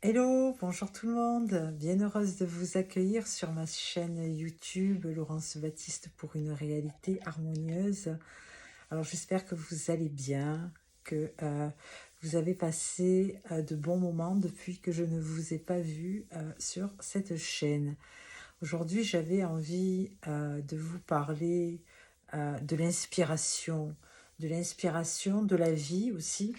Hello, bonjour tout le monde. Bien heureuse de vous accueillir sur ma chaîne YouTube Laurence Baptiste pour une réalité harmonieuse. Alors j'espère que vous allez bien, que vous avez passé de bons moments depuis que je ne vous ai pas vu sur cette chaîne. Aujourd'hui, j'avais envie de vous parler de l'inspiration de la vie aussi,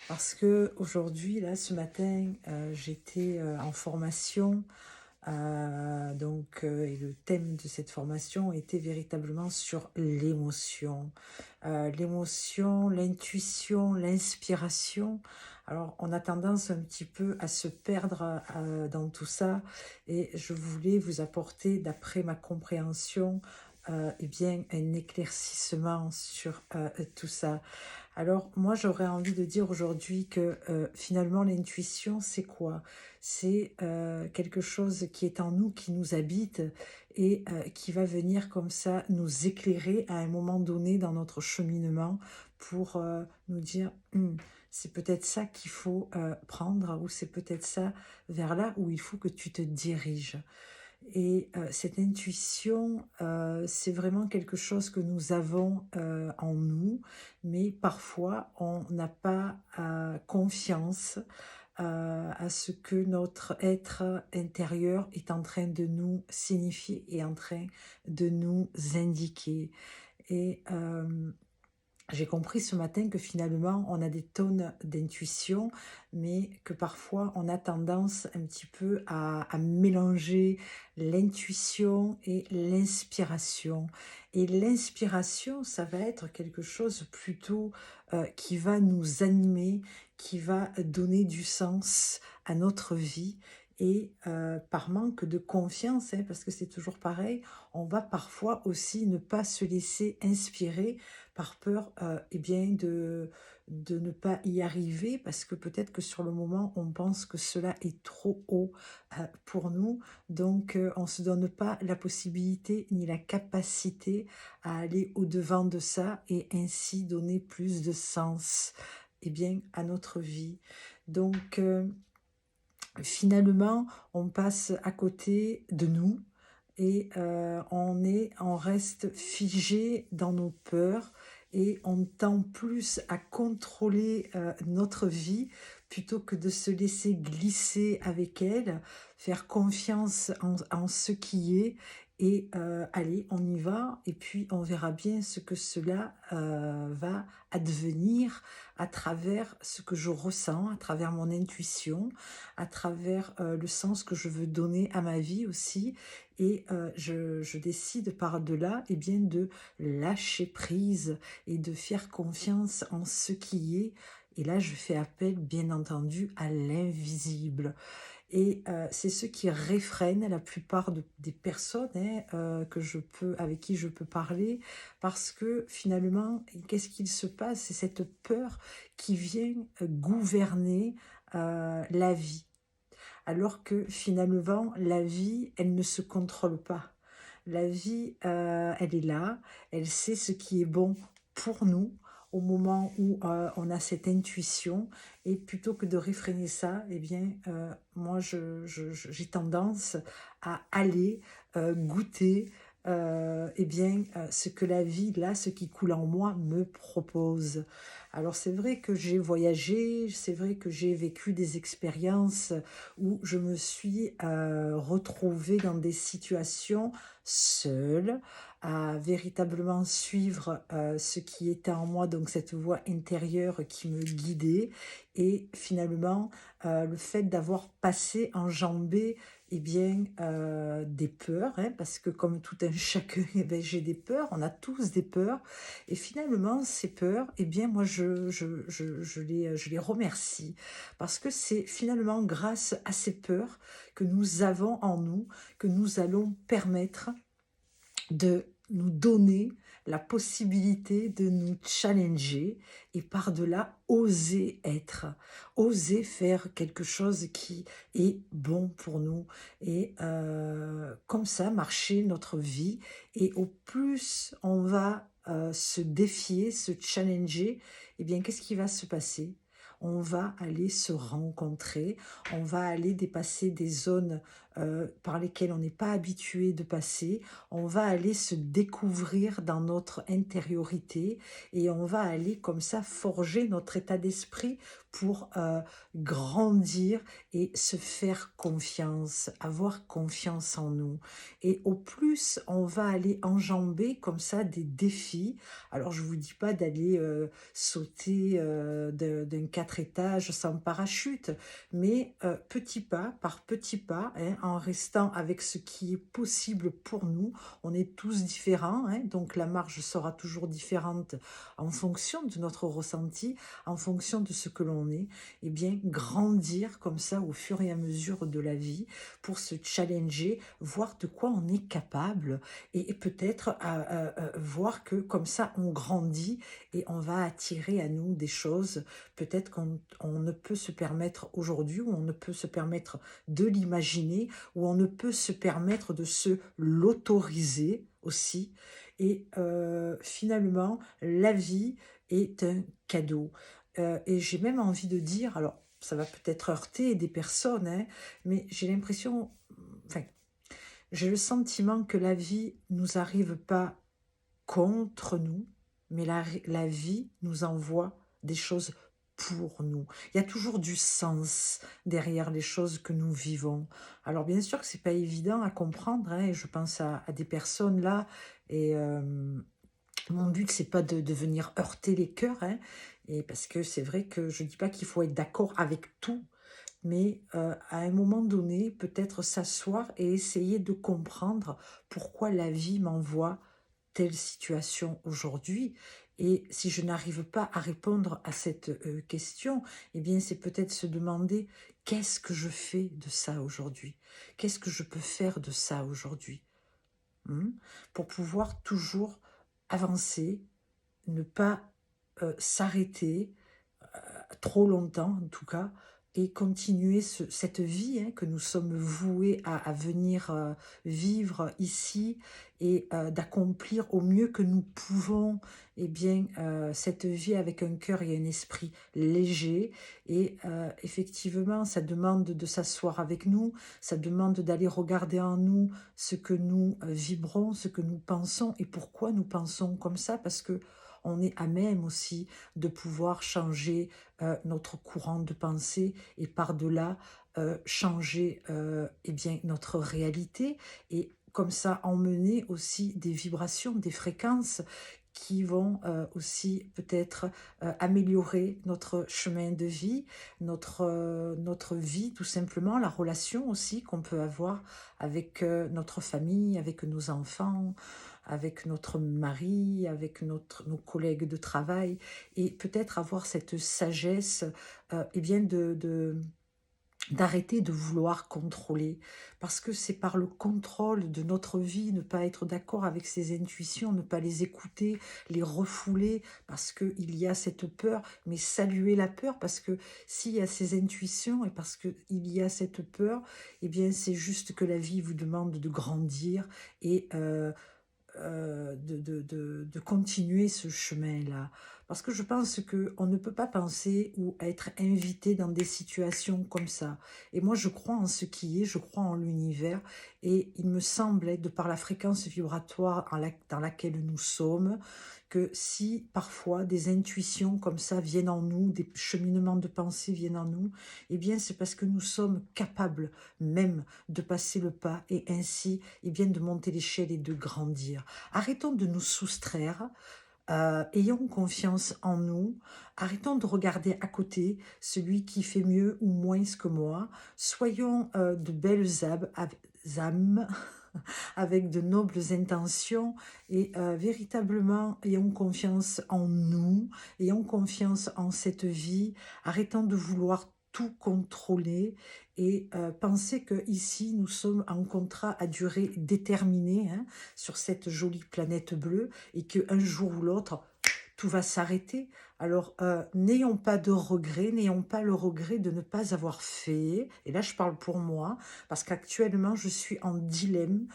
parce que aujourd'hui, là, ce matin, j'étais en formation, et le thème de cette formation était véritablement sur l'émotion. L'émotion, l'intuition, l'inspiration. Alors, on a tendance un petit peu à se perdre dans tout ça, et je voulais vous apporter, d'après ma compréhension, bien, un éclaircissement sur tout ça. Alors, moi, j'aurais envie de dire aujourd'hui que finalement, l'intuition, c'est quoi? C'est quelque chose qui est en nous, qui nous habite et qui va venir comme ça nous éclairer à un moment donné dans notre cheminement pour nous dire, c'est peut-être ça qu'il faut prendre, ou c'est peut-être ça vers là où il faut que tu te diriges. Et cette intuition, c'est vraiment quelque chose que nous avons en nous, mais parfois on n'a pas confiance à ce que notre être intérieur est en train de nous signifier et en train de nous indiquer. Et j'ai compris ce matin que finalement, on a des tonnes d'intuition, mais que parfois, on a tendance un petit peu à mélanger l'intuition et l'inspiration. Et l'inspiration, ça va être quelque chose plutôt qui va nous animer, qui va donner du sens à notre vie. Et par manque de confiance, hein, parce que c'est toujours pareil, on va parfois aussi ne pas se laisser inspirer par peur bien de ne pas y arriver, parce que peut-être que sur le moment, on pense que cela est trop haut pour nous. Donc, on ne se donne pas la possibilité ni la capacité à aller au-devant de ça et ainsi donner plus de sens bien, à notre vie. Donc, finalement, on passe à côté de nous et on reste figé dans nos peurs et on tend plus à contrôler notre vie plutôt que de se laisser glisser avec elle, faire confiance en ce qui est et allez, on y va et puis on verra bien ce que cela va advenir à travers ce que je ressens, à travers mon intuition, à travers le sens que je veux donner à ma vie aussi. Et je décide par-delà bien, de lâcher prise et de faire confiance en ce qui est. Et là, je fais appel, bien entendu, à l'invisible. Et c'est ce qui réfrène la plupart des personnes, hein, avec qui je peux parler, parce que finalement, qu'est-ce qu'il se passe? C'est cette peur qui vient gouverner la vie. Alors que finalement, la vie, elle ne se contrôle pas. La vie, elle est là, elle sait ce qui est bon pour nous au moment où on a cette intuition. Et plutôt que de réfréner ça, bien, moi, j'ai tendance à aller goûter bien, ce que la vie, là, ce qui coule en moi, me propose. Alors c'est vrai que j'ai voyagé, c'est vrai que j'ai vécu des expériences où je me suis retrouvée dans des situations seule, à véritablement suivre ce qui était en moi, donc cette voix intérieure qui me guidait. Et finalement, le fait d'avoir passé, enjambé bien, des peurs, hein, parce que comme tout un chacun, j'ai des peurs, on a tous des peurs. Et finalement, ces peurs, bien, moi, je les remercie. Parce que c'est finalement grâce à ces peurs que nous avons en nous, que nous allons permettre de nous donner la possibilité de nous challenger et par-delà oser être, oser faire quelque chose qui est bon pour nous et comme ça marcher notre vie. Et au plus on va se défier, se challenger, bien qu'est-ce qui va se passer? on va aller se rencontrer, on va aller dépasser des zones par lesquelles on n'est pas habitué de passer, on va aller se découvrir dans notre intériorité et on va aller comme ça forger notre état d'esprit pour grandir et se faire confiance, avoir confiance en nous. Et au plus, on va aller enjamber comme ça des défis. Alors, je ne vous dis pas d'aller sauter d'un 4 étages sans parachute, mais petit pas par petit pas, hein, en restant avec ce qui est possible pour nous. On est tous différents, hein, donc la marge sera toujours différente en fonction de notre ressenti, en fonction de ce que l'on est. Eh bien, grandir comme ça au fur et à mesure de la vie pour se challenger, voir de quoi on est capable et peut-être voir que comme ça on grandit et on va attirer à nous des choses peut-être qu'on ne peut se permettre aujourd'hui, ou on ne peut se permettre de l'imaginer, ou on ne peut se permettre de se l'autoriser aussi. Et finalement, la vie est un cadeau. Et j'ai même envie de dire, alors ça va peut-être heurter des personnes, hein, mais j'ai l'impression, enfin, j'ai le sentiment que la vie nous arrive pas contre nous, mais la vie nous envoie des choses pour nous. Il y a toujours du sens derrière les choses que nous vivons. Alors bien sûr que c'est pas évident à comprendre, hein, et je pense à des personnes là, et mon but c'est pas de venir heurter les cœurs, hein, et parce que c'est vrai que je dis pas qu'il faut être d'accord avec tout, mais à un moment donné, peut-être s'asseoir et essayer de comprendre pourquoi la vie m'envoie telle situation aujourd'hui. Et si je n'arrive pas à répondre à cette question, eh bien c'est peut-être se demander qu'est-ce que je fais de ça aujourd'hui? Qu'est-ce que je peux faire de ça aujourd'hui? Hmm. Pour pouvoir toujours avancer, ne pas s'arrêter trop longtemps en tout cas, et continuer cette vie, hein, que nous sommes voués à venir vivre ici, et d'accomplir au mieux que nous pouvons, eh bien, cette vie avec un cœur et un esprit léger. Et effectivement, ça demande de s'asseoir avec nous, ça demande d'aller regarder en nous ce que nous vibrons, ce que nous pensons et pourquoi nous pensons comme ça, parce que on est à même aussi de pouvoir changer notre courant de pensée et par-delà changer eh bien, notre réalité, et comme ça emmener aussi des vibrations, des fréquences qui vont aussi peut-être améliorer notre chemin de vie, notre vie tout simplement, la relation aussi qu'on peut avoir avec notre famille, avec nos enfants, avec notre mari, avec nos collègues de travail, et peut-être avoir cette sagesse eh bien d'arrêter de vouloir contrôler, parce que c'est par le contrôle de notre vie, ne pas être d'accord avec ses intuitions, ne pas les écouter, les refouler, parce qu'il y a cette peur, mais saluer la peur, parce que s'il y a ces intuitions et parce qu'il y a cette peur, eh bien c'est juste que la vie vous demande de grandir et de continuer ce chemin-là. Parce que je pense qu'on ne peut pas penser ou être invité dans des situations comme ça. Et moi, je crois en ce qui est, je crois en l'univers. Et il me semble, de par la fréquence vibratoire dans laquelle nous sommes, que si parfois des intuitions comme ça viennent en nous, des cheminements de pensée viennent en nous, eh bien c'est parce que nous sommes capables même de passer le pas et ainsi eh bien, de monter l'échelle et de grandir. Arrêtons de nous soustraire, ayons confiance en nous, arrêtons de regarder à côté celui qui fait mieux ou moins que moi, soyons de belles âmes avec de nobles intentions, et véritablement ayons confiance en nous, ayons confiance en cette vie, arrêtons de vouloir tout contrôler et penser que ici nous sommes en contrat à durée déterminée, hein, sur cette jolie planète bleue, et qu'un jour ou l'autre tout va s'arrêter. Alors, n'ayons pas de regrets, n'ayons pas le regret de ne pas avoir fait, et là je parle pour moi, parce qu'actuellement je suis en dilemme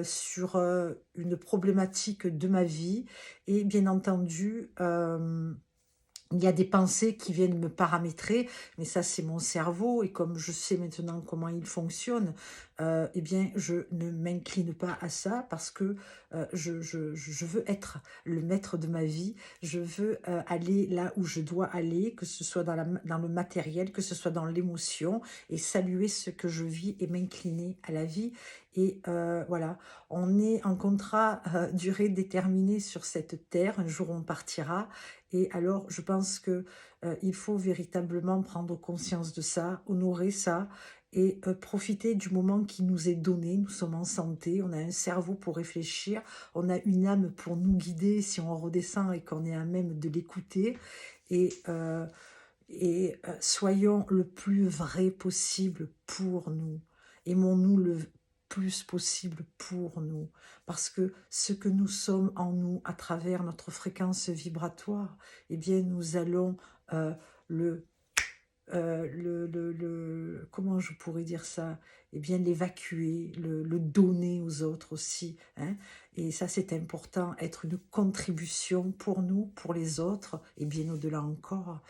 sur une problématique de ma vie, et bien entendu, Il y a des pensées qui viennent me paramétrer, mais ça, c'est mon cerveau et comme je sais maintenant comment il fonctionne, eh bien, je ne m'incline pas à ça parce que, je veux être le maître de ma vie. Je veux, aller là où je dois aller, que ce soit dans le matériel, que ce soit dans l'émotion et saluer ce que je vis et m'incliner à la vie et voilà. On est en contrat, durée déterminée sur cette terre. Un jour, on partira et alors, je pense que, il faut véritablement prendre conscience de ça, honorer ça et profiter du moment qui nous est donné. Nous sommes en santé, on a un cerveau pour réfléchir, on a une âme pour nous guider si on redescend et qu'on est à même de l'écouter et soyons le plus vrai possible pour nous. Aimons-nous le plus possible pour nous. Parce que ce que nous sommes en nous, à travers notre fréquence vibratoire, eh bien, nous allons euh, le, comment je pourrais dire ça? Eh bien, l'évacuer, le donner aux autres aussi. Hein. Et ça, c'est important, être une contribution pour nous, pour les autres, et bien au-delà encore.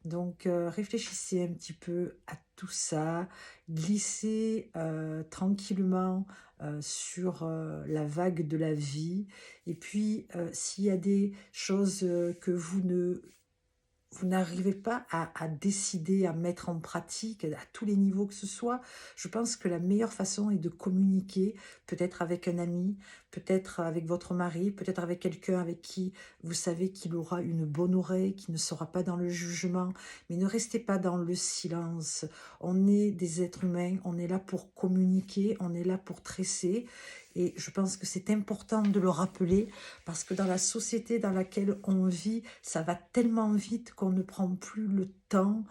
Donc, réfléchissez un petit peu à tout ça, glissez tranquillement sur la vague de la vie. Et puis, s'il y a des choses que vous n'arrivez pas à décider, à mettre en pratique à tous les niveaux que ce soit, je pense que la meilleure façon est de communiquer, peut-être avec un ami, peut-être avec votre mari, peut-être avec quelqu'un avec qui vous savez qu'il aura une bonne oreille, qui ne sera pas dans le jugement, mais ne restez pas dans le silence. On est des êtres humains, on est là pour communiquer, on est là pour tresser, et je pense que c'est important de le rappeler parce que dans la société dans laquelle on vit, ça va tellement vite qu'on ne prend plus le temps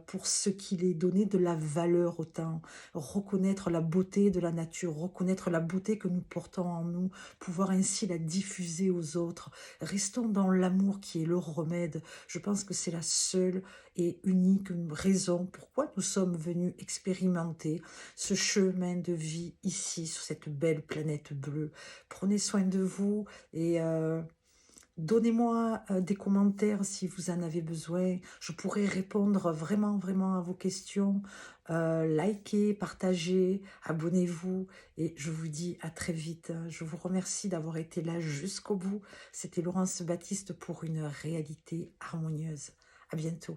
pour ce qu'il est donné de la valeur au temps. Reconnaître la beauté de la nature, reconnaître la beauté que nous portons en nous, pouvoir ainsi la diffuser aux autres. Restons dans l'amour qui est le remède. Je pense que c'est la seule et unique raison pourquoi nous sommes venus expérimenter ce chemin de vie ici, sur cette belle planète bleue. Prenez soin de vous et donnez-moi des commentaires si vous en avez besoin. Je pourrais répondre vraiment, vraiment à vos questions. Likez, partagez, abonnez-vous et je vous dis à très vite. Je vous remercie d'avoir été là jusqu'au bout. C'était Laurence Baptiste pour une réalité harmonieuse. À bientôt.